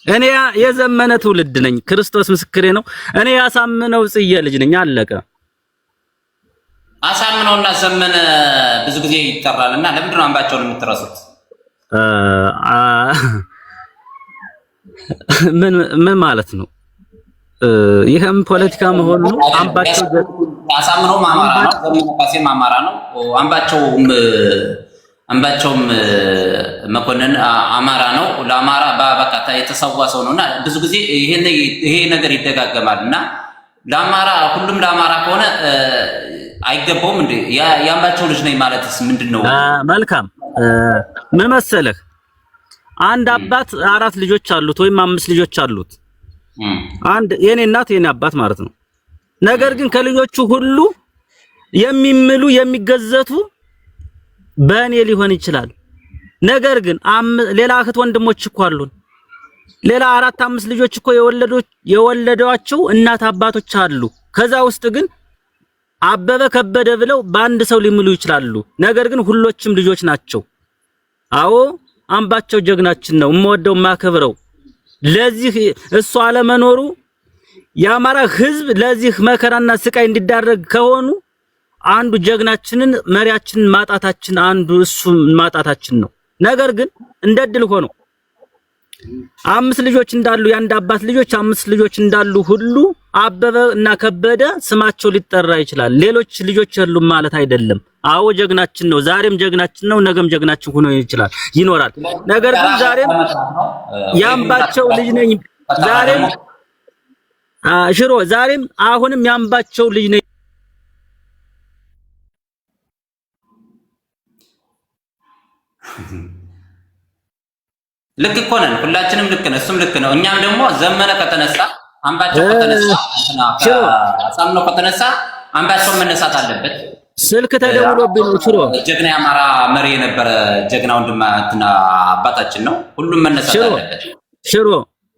እኔ የዘመነ ትውልድ ነኝ። ክርስቶስ ምስክሬ ነው። እኔ ያሳምነው ጽዬ ልጅ ነኝ። አለቀ። አሳምነውና ዘመነ ብዙ ጊዜ ይጠራልና ለምንድን ነው አምባቸውን የምትረሱት? ምን ማለት ነው? ይሄም ፖለቲካ መሆኑ ነው። አሳምነው አማራ ነው፣ ዘመነ ካሴም አማራ ነው። አምባቸውም መኮንን አማራ ነው። ለአማራ በቃ የተሰዋ ሰው ነውና ብዙ ጊዜ ይሄ ነገር ይደጋገማልና ለአማራ ሁሉም ለአማራ ከሆነ አይገባውም እንዴ? ያምባቸው ልጅ ነኝ ማለትስ ምንድነው? መልካም ምን መሰለህ፣ አንድ አባት 4 ልጆች አሉት ወይም 5 ልጆች አሉት። አንድ የኔ እናት የኔ አባት ማለት ነው። ነገር ግን ከልጆቹ ሁሉ የሚምሉ የሚገዘቱ በእኔ ሊሆን ይችላል። ነገር ግን ሌላ እህት ወንድሞች እኮ አሉን። ሌላ 4 5 ልጆች እኮ የወለዷቸው እናት አባቶች አሉ። ከዛ ውስጥ ግን አበበ ከበደ ብለው በአንድ ሰው ሊምሉ ይችላሉ። ነገር ግን ሁሎችም ልጆች ናቸው። አዎ አምባቸው ጀግናችን ነው፣ እምወደው ማከብረው። ለዚህ እሱ አለመኖሩ የአማራ ሕዝብ ለዚህ መከራና ስቃይ እንዲዳረግ ከሆኑ አንዱ ጀግናችንን መሪያችንን ማጣታችን አንዱ እሱ ማጣታችን ነው። ነገር ግን እንደድል ሆኖ 5 ልጆች እንዳሉ የአንድ አባት ልጆች 5 ልጆች እንዳሉ ሁሉ አበበ እና ከበደ ስማቸው ሊጠራ ይችላል። ሌሎች ልጆች የሉም ማለት አይደለም። አዎ ጀግናችን ነው፣ ዛሬም ጀግናችን ነው፣ ነገም ጀግናችን ሆኖ ይኖራል። ነገር ግን ዛሬም ያምባቸው ልጅ ነኝ፣ ዛሬም ሽሮ ዛሬም አሁንም ያምባቸው ልጅ ነኝ። ልክ እኮ ነን፣ ሁላችንም ልክ ነን፣ እሱም ልክ ነው። እኛም ደግሞ ዘመነ ከተነሳ አምባቸው ከተነሳ አሳምነው ከተነሳ አምባቸው መነሳት አለበት። ስልክ ተደውሎብኝ ነው። ሽሮ ጀግና የአማራ መሪ የነበረ ጀግና ወንድማችን አባታችን ነው። ሁሉም መነሳት አለበት። ሽሮ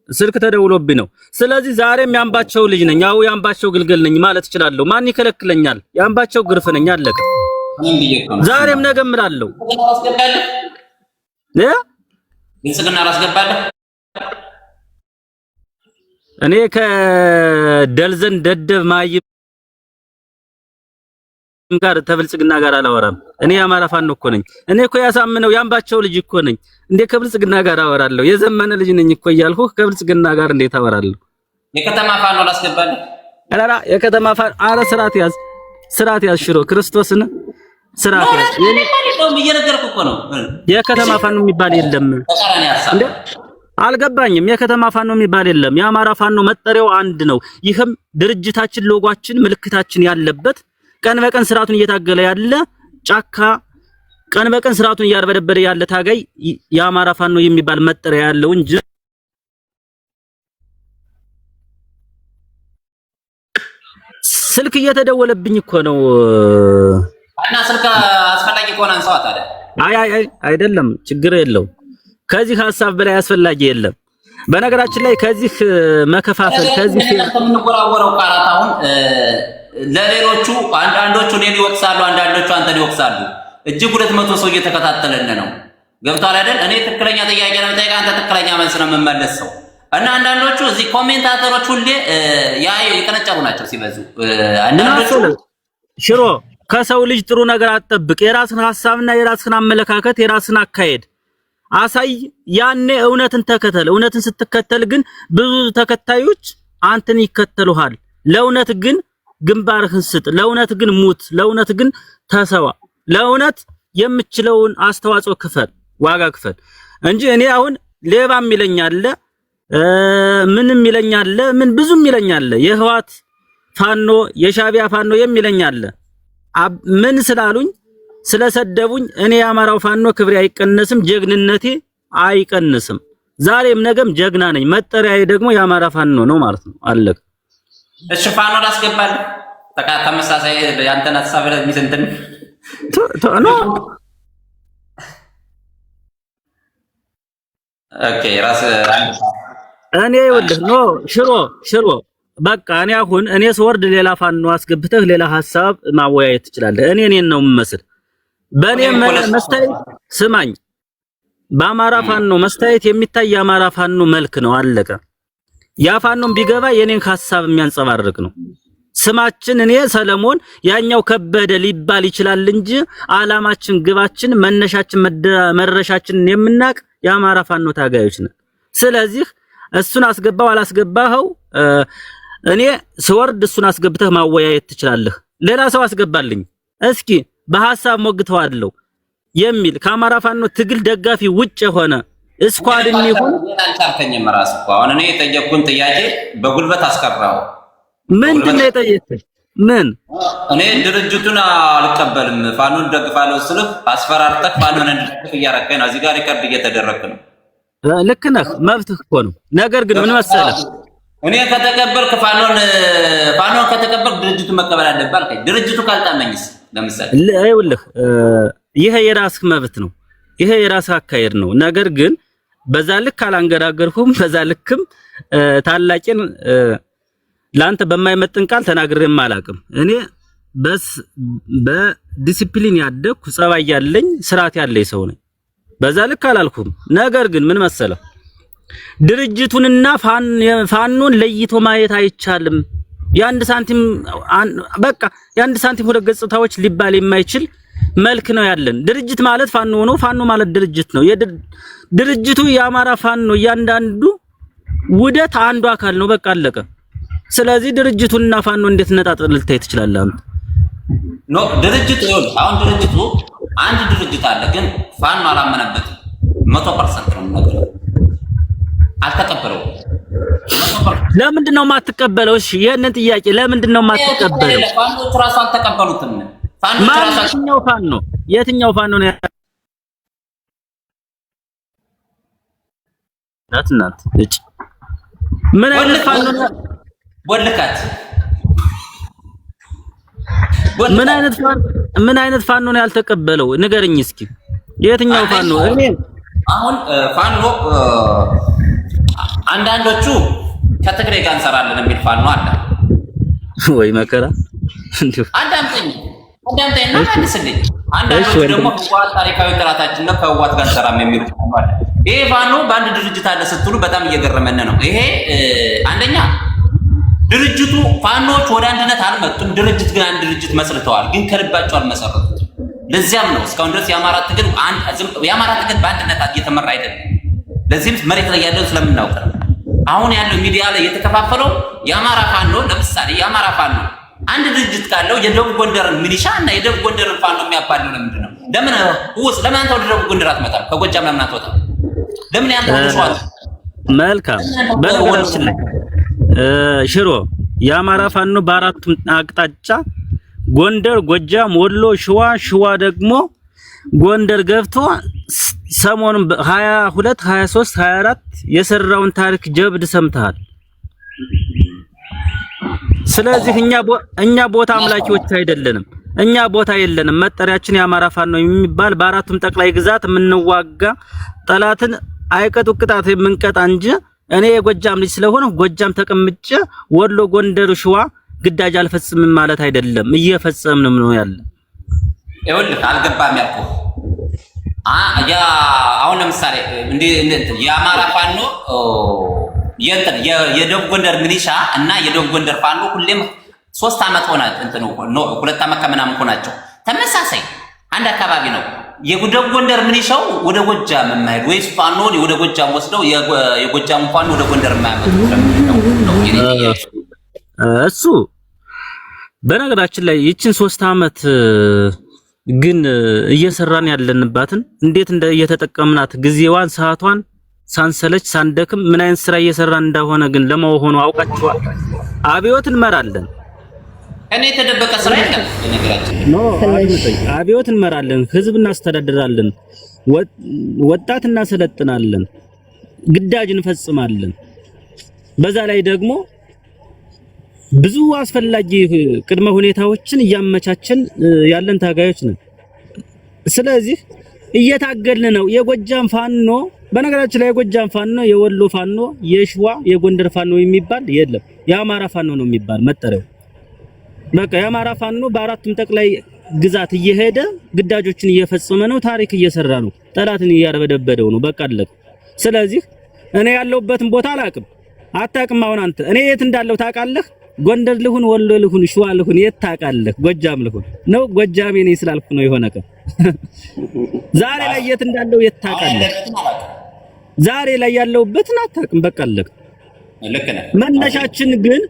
ስልክ ተደውሎብኝ ነው። ስለዚህ ዛሬም ያምባቸው ልጅ ነኝ፣ ያው ያምባቸው ግልገል ነኝ ማለት እችላለሁ። ማን ይከለክለኛል? ያምባቸው ግርፍ ነኝ፣ አለቀ። ዛሬም ነገም እላለሁ። ብልጽግና አላስገባለህ። እኔ ከደልዘን ደደብ ማይም ጋር ተብልጽግና ጋር አላወራም። እኔ የአማራ ፋኖ እኮ ነኝ። እኔ እኮ ያሳምነው ያምባቸው ልጅ እኮ ነኝ። እንዴ ከብልጽግና ጋር አወራለሁ? የዘመነ ልጅ ነኝ እኮ እያልኩህ ከብልጽግና ጋር እንዴት አወራለሁ? የከተማ ፋኖ አላስገባለህ። አላራ የከተማ ፋኖ አረ ስርዓት ያዝ ሽሮ ክርስቶስን ስርዓት ያዝ። እየነገርኩህ እኮ ነው። የከተማ ፋኖ የሚባል የለም እንዴ? አልገባኝም። የከተማ ፋኖ የሚባል የለም። የአማራ ፋኖ መጠሪያው አንድ ነው። ይህም ድርጅታችን፣ ሎጓችን፣ ምልክታችን ያለበት ቀን በቀን ስርዓቱን እየታገለ ያለ ጫካ፣ ቀን በቀን ስርዓቱን እያርበደበደ ያለ ታጋይ የአማራ ፋኖ የሚባል መጠሪያ ያለው እንጂ ስልክ እየተደወለብኝ እኮ ነው። እና ስልክ አስፈላጊ ከሆነ አንሳው ታዲያ። አይ አይደለም፣ ችግር የለው። ከዚህ ሀሳብ በላይ አስፈላጊ የለም። በነገራችን ላይ ከዚህ መከፋፈል ከዚህ የምንጎራወረው ቃላት አሁን ለሌሎቹ አንዳንዶቹ እኔን ይወቅሳሉ፣ አንዳንዶቹ አንተን ይወቅሳሉ። እጅግ 200 ሰው እየተከታተለን ነው። ገብቷል አይደል? እኔ ትክክለኛ ጥያቄ ነው የምጠይቀው፣ አንተ ትክክለኛ መልስ ነው የምመለስ ሰው እና አንዳንዶቹ እዚህ ኮሜንታተሮች ሁሌ የቀነጨሩ ናቸው ሲበዙ። አንዳንዶቹ ሽሮ ከሰው ልጅ ጥሩ ነገር አትጠብቅ። የራስን ሐሳብና የራስን አመለካከት የራስን አካሄድ አሳይ። ያኔ እውነትን ተከተል። እውነትን ስትከተል ግን ብዙ ተከታዮች አንተን ይከተሉሃል። ለእውነት ግን ግንባርህን ስጥ። ለእውነት ግን ሙት። ለእውነት ግን ተሰዋ። ለእውነት የምችለውን አስተዋጽኦ ክፈል፣ ዋጋ ክፈል እንጂ እኔ አሁን ሌባም ይለኛል፣ ምንም ይለኛል፣ ምን ብዙም ይለኛል፣ የህዋት ፋኖ የሻቢያ ፋኖ የሚለኛል። ምን ስላሉኝ ስለሰደቡኝ እኔ የአማራው ፋኖ ክብሬ አይቀነስም፣ ጀግንነቴ አይቀንስም። ዛሬም ነገም ጀግና ነኝ። መጠሪያዬ ደግሞ የአማራ ፋኖ ነው ማለት ነው። አለቀ። እሺ ፋኖ ላስገባለህ። ተመሳሳይ ያንተን ሐሳብ ለሚሰንተን ኖ ኦኬ ራስ እኔ ይኸውልህ ኖ ሽሮ በቃ እኔ አሁን እኔ ስወርድ ሌላ ፋኖ አስገብተህ ሌላ ሐሳብ ማወያየት ትችላለህ። እኔን ነው የምመስል በእኔ መስታይ ስማኝ። በአማራ ፋኖ መስታየት የሚታይ የአማራ ፋኖ መልክ ነው። አለቀ። ያ ፋኖም ቢገባ የኔን ሐሳብ የሚያንጸባርቅ ነው። ስማችን እኔ ሰለሞን ያኛው ከበደ ሊባል ይችላል እንጂ አላማችን፣ ግባችን፣ መነሻችን፣ መረሻችን የምናቅ የአማራ ፋኖ ታጋዮች ነን። ስለዚህ እሱን አስገባው አላስገባኸው እኔ ስወርድ እሱን አስገብተህ ማወያየት ትችላለህ። ሌላ ሰው አስገባልኝ እስኪ በሐሳብ ሞግተዋለሁ የሚል ከአማራ ፋኖ ትግል ደጋፊ ውጭ የሆነ እስኳድም ይሁን አልቻልከኝም። ራስ እኮ አሁን እኔ የጠየቅኩን ጥያቄ በጉልበት አስቀራው። ምንድነው የጠየቅኩት? ምን እኔ ድርጅቱን አልቀበልም ፋኖን ደግፋለሁ ስልህ አስፈራርተህ ፋኖን እንድትደግፍ እያረከኝ ነው። እዚህ ጋር ሪከርድ እየተደረገ ነው። ልክ ነህ፣ መብትህ እኮ ነው። ነገር ግን ምን መሰለህ እኔ ከተቀበልክ ፋኖን ከተቀበልክ ድርጅቱን መቀበል አለብህ አልከኝ። ድርጅቱ ካልጣመኝስ ለምሳሌ ይኸውልህ ይሄ የራስህ መብት ነው። ይሄ የራስህ አካሄድ ነው። ነገር ግን በዛ ልክ አላንገራገርኩም። በዛ ልክም ታላቂን ላንተ በማይመጥን ቃል ተናግሬም አላቅም። እኔ በዲሲፕሊን ያደግኩ ጸባይ ያለኝ ስርዓት ያለኝ ሰው ነኝ። በዛ ልክ አላልኩም። ነገር ግን ምን መሰለህ ድርጅቱንና ፋኖን ለይቶ ማየት አይቻልም። የአንድ ሳንቲም ሁለት ገጽታዎች ሊባል የማይችል መልክ ነው ያለን። ድርጅት ማለት ፋኖ ነው፣ ፋኖ ማለት ድርጅት ነው። ድርጅቱ የአማራ ፋኖ እያንዳንዱ ውደት አንዱ አካል ነው። በቃ አለቀ። ስለዚህ ድርጅቱንና ፋኖ እንዴት ነጣጥል ልታይ ትችላለህ አንተ? ኖ ድርጅቱ አሁን ድርጅቱ አንድ ድርጅት አለ፣ ግን ፋኖ አላመነበትም። 100% ነው ነገር አልተቀበለው። ለምንድን ነው የማትቀበለው? እሺ ይሄንን ጥያቄ ለምንድን ነው የማትቀበለው? ፋኖቹ ራሱ አልተቀበሉትም። የትኛው ፋኖ ነው? ናት እጭ ምን አይነት ፋኖ ነው? ወልካት ምን አይነት ፋኖ ነው ያልተቀበለው? ንገረኝ እስኪ የትኛው ፋኖ? እኔ አሁን ፋኖ አንዳንዶቹ ከትግሬ ጋር እንሰራለን የሚል ፋኖ አለ ወይ መከራ እንዴ! አዳምጠኝና መልስልኝ። አንዳንዶቹ ደግሞ ህወሓት ታሪካዊ ጠላታችን ነው ከህወሓት ጋር እንሰራም የሚሉ ፋኖ አለ። ይሄ ፋኖ በአንድ ድርጅት አለ ስትሉ በጣም እየገረመን ነው። ይሄ አንደኛ ድርጅቱ ፋኖች ወደ አንድነት አልመጡም። ድርጅት ግን አንድ ድርጅት መስርተዋል፣ ግን ከልባቸው አልመሰረቱት። ለዚያም ነው እስካሁን ድረስ የአማራ ትግል በአንድነት እየተመራ አይደለም። ለዚህም መሬት ላይ ያለው ስለምናውቅ ነው። አሁን ያለው ሚዲያ ላይ የተከፋፈለው የአማራ ፋኖ ለምሳሌ የአማራ ፋኖ አንድ ድርጅት ካለው የደቡብ ጎንደርን ሚሊሻ እና የደቡብ ጎንደርን ፋኖ የሚያባለው ለምንድን ነው? ለምን አንተ ወደ ደቡብ ጎንደር አትመጣም? ከጎጃም ለምን አትወጣም? ለምን ያንተ ወደሷል? መልካም በነገራችን ላይ ሽሮ የአማራ ፋኖ በአራቱም አቅጣጫ ጎንደር፣ ጎጃም፣ ወሎ፣ ሸዋ ደግሞ ጎንደር ገብቶ ሰሞኑን 22 23 24 የሰራውን ታሪክ ጀብድ ሰምተሃል። ስለዚህ እኛ ቦታ አምላኪዎች አይደለንም። እኛ ቦታ የለንም። መጠሪያችን የአማራ ፋኖ የሚባል በአራቱም ጠቅላይ ግዛት የምንዋጋ ጠላትን አይቀጡ ቅጣት የምንቀጣ እንጂ እኔ የጎጃም ልጅ ስለሆነ ጎጃም ተቀምጬ ወሎ፣ ጎንደር፣ ሸዋ ግዳጅ አልፈጽምም ማለት አይደለም። እየፈጸምንም ነው ያለ። ይኸውልህ አልገባም ያልኩህ አሁን ለምሳሌ የአማራ ፋኖ የደቡብ ጎንደር ሚሊሻ እና የደቡብ ጎንደር ፋኖ ሁሌም 3 ዓመት ሆናቸው 2 ዓመት ከምናምን ሆናቸው ተመሳሳይ አንድ አካባቢ ነው። የደቡብ ጎንደር ሚሊሻው ወደ ጎጃም የማይሄድ ወይስ ፋኖ ወደ ጎጃም ወስደው የጎጃም ፋኖ ወደ ጎንደር የማያመጡ ነው? እሱ በነገራችን ላይ ይችን 3 ዓመት ግን እየሰራን ያለንባትን እንዴት እየተጠቀምናት ጊዜዋን ሰዓቷን ሳንሰለች ሳንደክም ምን አይነት ስራ እየሰራን እንደሆነ ግን ለመሆኑ አውቃችኋል። አብዮት እንመራለን። እኔ የተደበቀ ስራ የለም በነገራችን አብዮት እንመራለን፣ ህዝብ እናስተዳድራለን፣ ወጣት እናሰለጥናለን፣ ግዳጅ እንፈጽማለን። በዛ ላይ ደግሞ ብዙ አስፈላጊ ቅድመ ሁኔታዎችን እያመቻቸን ያለን ታጋዮች ነን። ስለዚህ እየታገልን ነው። የጎጃም ፋኖ በነገራችን ላይ የጎጃም ፋኖ፣ የወሎ ፋኖ፣ የሸዋ የጎንደር ፋኖ የሚባል የለም። የአማራ ፋኖ ነው የሚባል መጠሪያው። በቃ የአማራ ፋኖ በአራቱም ጠቅላይ ግዛት እየሄደ ግዳጆችን እየፈጸመ ነው። ታሪክ እየሰራ ነው። ጠላትን እያርበደበደው ነው። በቃ አለቀ። ስለዚህ እኔ ያለሁበትን ቦታ አላውቅም፣ አታውቅም። አሁን አንተ እኔ የት እንዳለው ታውቃለህ? ጎንደር ልሁን፣ ወሎ ልሁን፣ ሸዋ ልሁን የት ታውቃለህ? ጎጃም ልሁን ነው። ጎጃሜ ነኝ ስላልኩ ነው የሆነ ቀን ዛሬ ላይ የት እንዳለው የት ታውቃለህ? ዛሬ ላይ ያለሁበትን አታውቅም። በቃ አለቀ። ልክ ነህ። መነሻችን ግን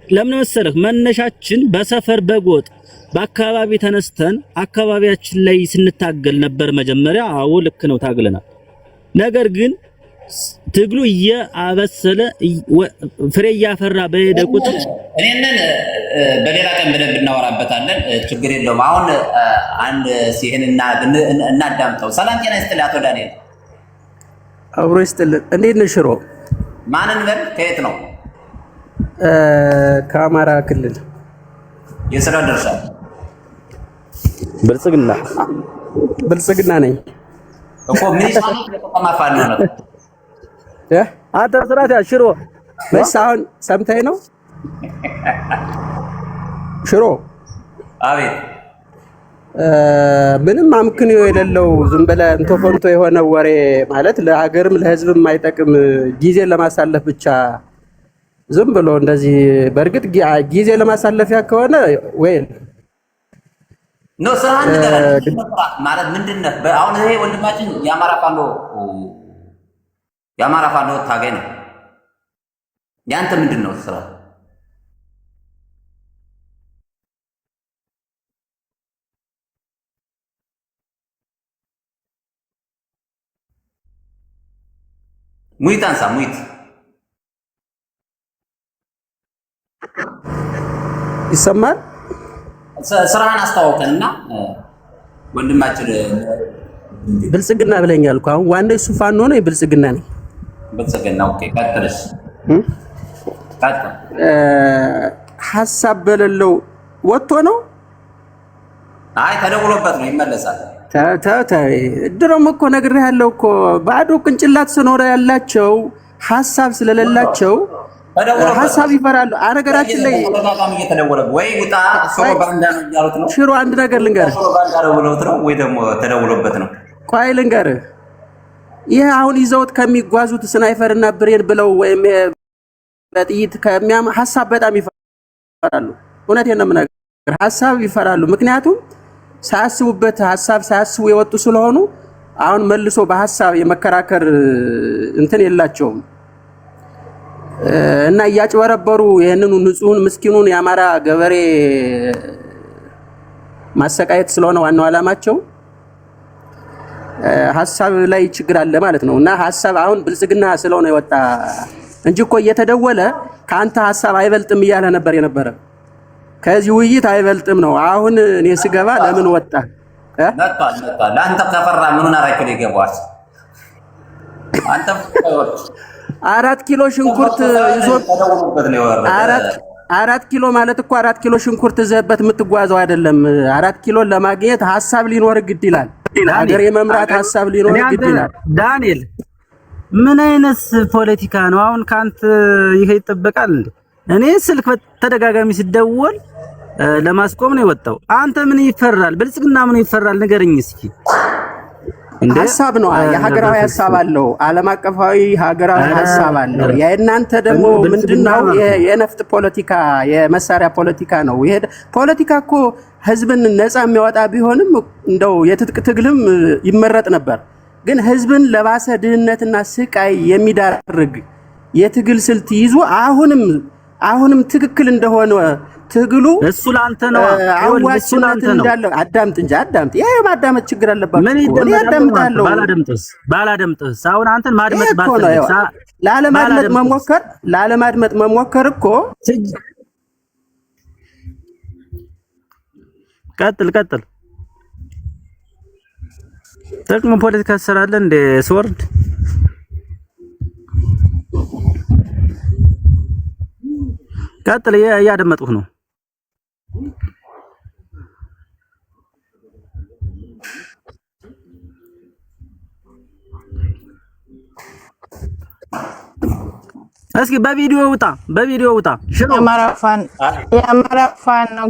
ለምን መሰለህ? መነሻችን በሰፈር በጎጥ በአካባቢ ተነስተን አካባቢያችን ላይ ስንታገል ነበር መጀመሪያ። አዎ ልክ ነው፣ ታግለናል። ነገር ግን ትግሉ እያበሰለ ፍሬ እያፈራ በሄደ ቁጥር እኔንን በሌላ ቀን ብለን ብናወራበታለን፣ ችግር የለውም። አሁን አንድ ሲሄንና እናዳምጠው። ሰላም ጤና ይስጥልኝ አቶ ዳንኤል። አብሮ ይስጥልኝ። እንዴት ነህ ሽሮ? ማንን በል? ከየት ነው? ከአማራ ክልል። የስራ ድርሻ? ብልጽግና ነኝ እኮ ሚኒሻ ነው። ተማፋን ነው አንተ ስራት ሽሮ በስ አሁን ሰምተኸኝ ነው ሽሮ? አቤት። ምንም አምክንዮ የሌለው ዝም ብለህ እንቶ ፈንቶ የሆነ ወሬ ማለት ለሀገርም ለሕዝብም የማይጠቅም ጊዜን ለማሳለፍ ብቻ ዝም ብሎ እንደዚህ። በእርግጥ ጊዜ ለማሳለፊያ ከሆነ ወይ ነው ስራን ነገር ማለት ምንድነው? አሁን ይሄ ወንድማችን የአማራ ፋኖ ታጋይ ነው። ያንተ ምንድነው ስራ? ሙይት አንሳ፣ ሙይት ይሰማል። ስራህን አስተዋውቀንና ወንድማችን ብልጽግና ብለኛል እኮ አሁን ዋናው እሱ ፋኖ ነው። የብልጽግና ነኝ። ብልጽግና ኦኬ። ቀጥልሽ። ሀሳብ በሌለው ወጥቶ ነው። አይ ተደውሎበት ነው ይመለሳል። ድሮም እኮ ነግሬሃለሁ እኮ ባዶ ቅንጭላት ስኖረ ያላቸው ሀሳብ ስለሌላቸው ሀሳብ ይፈራሉ። አነገራችን ላይ ተደጋጋሚ እየተደወለ ወይ ውጣ ፕሮፓጋንዳ ነው እያሉት ነው። ሽሮ አንድ ነገር ልንገርህ፣ ፕሮፓጋንዳ ደውለውት ነው ወይ ደግሞ ተደውሎበት ነው። ቆይ ልንገርህ፣ ይሄ አሁን ይዘውት ከሚጓዙት ስናይፈር እና ብሬን ብለው ወይም በጥይት ሀሳብ በጣም ይፈራሉ። እውነቴን ነው የምነግርህ፣ ሀሳብ ይፈራሉ። ምክንያቱም ሳያስቡበት ሀሳብ ሳያስቡ የወጡ ስለሆኑ አሁን መልሶ በሀሳብ የመከራከር እንትን የላቸውም እና እያጭበረበሩ ይሄንኑ ንጹህን ምስኪኑን የአማራ ገበሬ ማሰቃየት ስለሆነ ዋናው ዓላማቸው ሀሳብ ላይ ችግር አለ ማለት ነው። እና ሀሳብ አሁን ብልጽግና ስለሆነ የወጣ እንጂ እኮ እየተደወለ ከአንተ ሀሳብ አይበልጥም እያለ ነበር የነበረ። ከዚህ ውይይት አይበልጥም ነው። አሁን እኔ ስገባ ለምን ወጣ? መጥቷል። ለአንተ ከፈራ ምኑን አራይኮ ይገባዋል። አንተ 4 ኪሎ ሽንኩርት ይዞ 4 ኪሎ ማለት እኮ 4 ኪሎ ሽንኩርት ይዘህበት የምትጓዘው አይደለም። 4 ኪሎ ለማግኘት ሀሳብ ሊኖር ግድ ይላል። ሀገር የመምራት ሀሳብ ሊኖር ግድ ይላል። ዳንኤል ምን አይነት ፖለቲካ ነው አሁን ካንተ? ይሄ ይጠበቃል እንዴ? እኔ ስልክ በተደጋጋሚ ሲደወል ለማስቆም ነው የወጣው። አንተ ምን ይፈራል? ብልጽግና ምን ይፈራል? ንገረኝ እስኪ። ሀሳብ ነው፣ የሀገራዊ ሀሳብ አለው፣ ዓለም አቀፋዊ ሀገራዊ ሀሳብ አለው። የእናንተ ደግሞ ምንድነው? የነፍጥ ፖለቲካ፣ የመሳሪያ ፖለቲካ ነው። ይሄ ፖለቲካ እኮ ህዝብን ነፃ የሚያወጣ ቢሆንም እንደው የትጥቅ ትግልም ይመረጥ ነበር። ግን ህዝብን ለባሰ ድህነትና ስቃይ የሚዳርግ የትግል ስልት ይዞ አሁንም ትክክል እንደሆነ ትግሉ እሱ ላንተ ነው። አዋጭነት እንዳለው አዳምጥ እንጂ አዳምጥ። ይሄ ማዳመጥ ችግር አለባት። ምን ይደመጣለው? ባላደምጥስ አሁን አንተን ማድመጥ ባልፈልግ ላለማድመጥ መሞከር እኮ ቀጥል ጥቅም ፖለቲካ ትሰራለህ እንደ ስወርድ ቀጥል። እያደመጥኩህ ነው። እስኪ በቪዲዮ ውጣ። የአማራ ፋን ነው።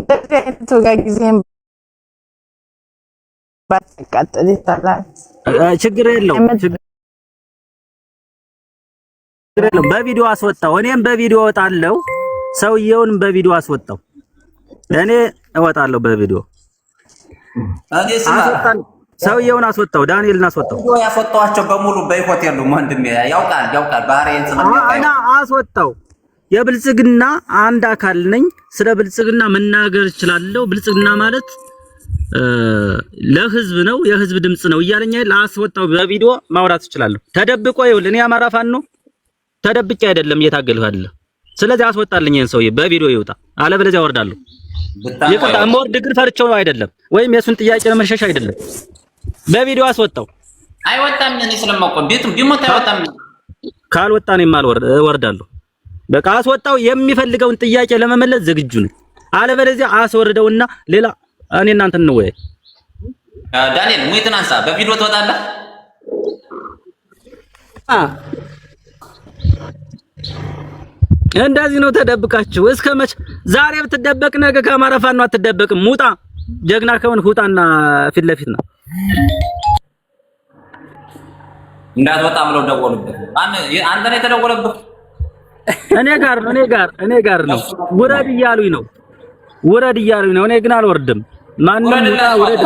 ባትቀጥል ይባላል። ችግር የለውም። በቪዲዮ አስወጣው። እኔም በቪዲዮ እወጣለሁ። ሰውየውን በቪዲዮ አስወጣው። እኔ እወጣለሁ በቪዲዮ። ሰውየውን አስወጣው። ዳንኤልን አስወጣው። ያስወጣቸው በሙሉ በይሆት የሉም። ወንድሜ ያውቃል ባህሪዬን ስለሚያውቅ አስወጣው። የብልጽግና አንድ አካል ነኝ። ስለ ብልጽግና መናገር እችላለሁ። ብልጽግና ማለት ለህዝብ ነው፣ የህዝብ ድምጽ ነው እያለኝ አስወጣው። በቪዲዮ ማውራት እችላለሁ። ተደብቆ ይኸውልህ፣ እኔ አማራ ፋኖ ተደብቄ አይደለም እየታገልኩ አይደለ። ስለዚህ አስወጣልኝ ይሄን ሰውዬ በቪዲዮ ይውጣ፣ አለበለዚያ ወርዳለሁ። ይቅርታ የምወርድ ግን ፈርቼው አይደለም፣ ወይም የሱን ጥያቄ ለመሸሽ አይደለም። በቪዲዮ አስወጣው። አይወጣም። እኔ ስለማውቀው ቢሞት አይወጣም። ካልወጣ እኔም እወርዳለሁ። በቃ አስወጣው። የሚፈልገውን ጥያቄ ለመመለስ ዝግጁ ነኝ። አለበለዚያ አስወርደውና ሌላ እኔ እናንተ ነው ወይ ዳንኤል ሙይትን አንሳ። በቪዲዮ ትወጣለህ። እንደዚህ ነው ተደብቃችሁ እስከ መቼ? ዛሬ ብትደበቅ ነገ ከአማራ ፋኖ አትደበቅም። ውጣ፣ ጀግና ከሆነ ውጣና ፊት ለፊት ነው። እንዳትወጣ ብለው ደወሉበት። አንተ ነው የተደወለብህ? እኔ ጋር ነው። ውረድ እያሉኝ ነው። እኔ ግን አልወርድም። ማንንም ውረድ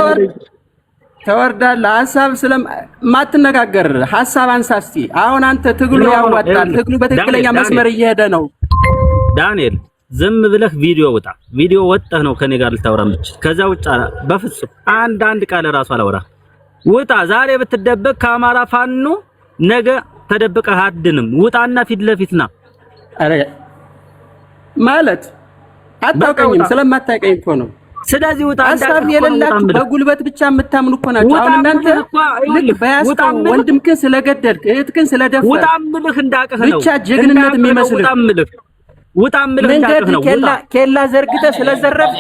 ተወርዳለህ። ሐሳብ ስለማትነጋገር ሐሳብ አንሳ እስቲ። አሁን አንተ ትግሉ ያዋጣል። ትግሉ በትክክለኛ መስመር እየሄደ ነው። ዳንኤል ዝም ብለህ ቪዲዮ ውጣ። ቪዲዮ ወጣህ ነው ከኔ ጋር ልታወራ የምትችል። ከዛ ውጭ በፍጹም አንድ ቃል ራሱ አላወራ። ውጣ። ዛሬ ብትደበቅ ከአማራ ፋኖ ነገ ተደብቀህ አድንም። ውጣና ፊት ለፊት ና። አረ ማለት አታውቀኝም፣ ስለማታውቀኝ እኮ ነው። ስለዚህ ውጣ። ሐሳብ የሌላችሁ በጉልበት ብቻ የምታምኑ እኮ ናችሁ። አሁን እናንተ ልክ በያዝከው ወንድምክን ስለገደልክ እህትክን ስለደፈርክ ውጣምልህ እንዳቅህ ነው ብቻ ጀግንነት የሚመስልህ ውጣምልህ እንዳቅህ ነው። ኬላ ዘርግተህ ስለዘረፍ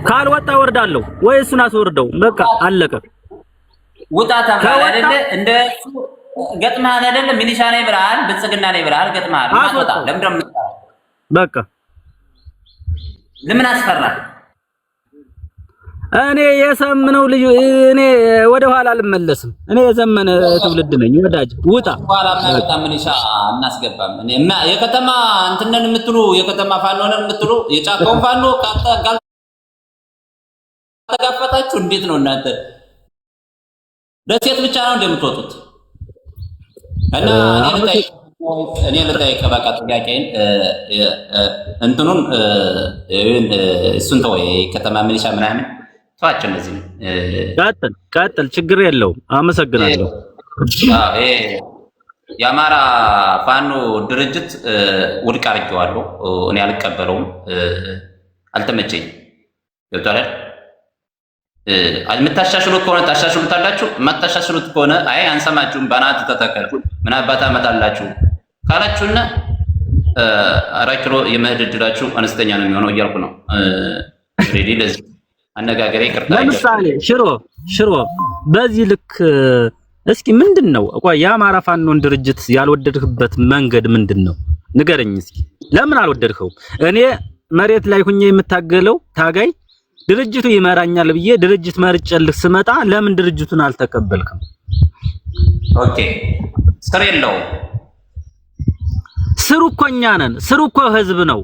ካልወጣ ወርዳለሁ ወይ እሱን አስወርደው። በቃ አለቀ። ውጣ ተባለ አይደለ? እንደ ገጥመሃል አይደለ? ሚሊሻ ነኝ ብለሃል፣ ብልጽግና ነኝ ብለሃል፣ ገጥመሃል። ማትወጣ ለምንድን ነው? በቃ ለምን አስፈራ? እኔ የሰምነው ልጅ እኔ ወደ ኋላ አልመለስም። እኔ የዘመነ ትውልድ ነኝ። ወዳጅ ውጣ። ኋላ በጣም ሚሊሻ እናስገባም። እኔ የከተማ እንትነን የምትሉ የከተማ ፋኖ ነን የምትሉ የጫካውን ፋኖ ካልተጋፈጣችሁ እንዴት ነው እናንተ? ለሴት ብቻ ነው እንደምትወጡት? እና እኔ ልጠይቅ በቃ ጥያቄን እንትኑን እሱን ተወው። ከተማ ሚሊሻ ምናምን ተዋቸው። እነዚህ ቀጥል፣ ችግር የለውም። አመሰግናለሁ። የአማራ ፋኖ ድርጅት ውድቅ አድርጌዋለሁ። እኔ አልቀበለውም፣ አልተመቸኝም። ገብቶሃል? የምታሻሽሉት ከሆነ ታሻሽሉታላችሁ፣ የማታሻሽሉት ከሆነ አይ አንሰማችሁም፣ ባናት ተተከሉ ምን አባታ አመጣላችሁ ካላችሁና 4 ኪሎ የመሄድ ዕድላችሁ አነስተኛ ነው የሚሆነው እያልኩ ነው። ሬዲ ለዚህ አነጋገሬ ይቅርታ። ለምሳሌ ሽሮ በዚህ ልክ እስኪ ምንድነው? ቆይ የአማራ ፋኖን ድርጅት ያልወደድክበት መንገድ ምንድነው? ንገረኝ እስኪ። ለምን አልወደድከው? እኔ መሬት ላይ ሁኜ የምታገለው ታጋይ ድርጅቱ ይመራኛል ብዬ ድርጅት መርጨልህ ስመጣ ለምን ድርጅቱን አልተቀበልክም? ኦኬ ስር የለውም። ስሩ እኮ እኛ ነን። ስሩ እኮ ህዝብ ነው።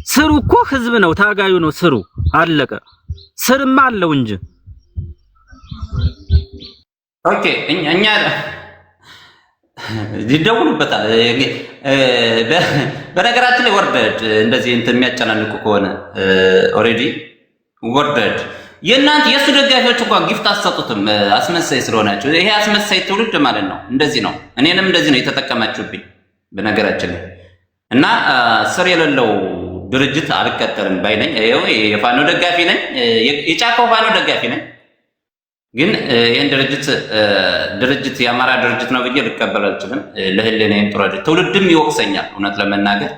ስሩ እኮ ህዝብ ነው። ታጋዩ ነው ስሩ። አለቀ። ስርማ አለው እንጂ። ኦኬ እኛ ይደውሉበታል። በነገራችን ላይ ወርደድ እንደዚህ እንትን የሚያጨናንቁ ከሆነ ኦሬዲ ወርደድ የእናንተ የእሱ ደጋፊዎች እንኳን ጊፍት አትሰጡትም፣ አስመሳይ ስለሆናችሁ። ይሄ አስመሳይ ትውልድ ማለት ነው። እንደዚህ ነው። እኔንም እንደዚህ ነው የተጠቀማችሁብኝ በነገራችን ላይ እና ስር የሌለው ድርጅት አልከተልም ባይ ነኝ። ይኸው የፋኖ ደጋፊ ነኝ፣ የጫካው ፋኖ ደጋፊ ነኝ። ግን ይህን ድርጅት የአማራ ድርጅት ነው ብዬ ልቀበል አልችልም። ለህሊናዬም ጥሩ አይደል። ትውልድም ይወቅሰኛል። እውነት ለመናገር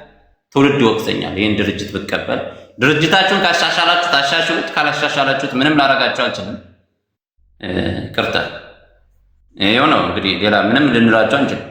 ትውልድ ይወቅሰኛል። ይህን ድርጅት ብቀበል ድርጅታችሁን ካሻሻላችሁት አሻሽሉት፣ ካላሻሻላችሁት ምንም ላረጋችሁ አልችልም። ቅርታ ይኸው ነው እንግዲህ ሌላ ምንም ልንላችሁ አንችልም።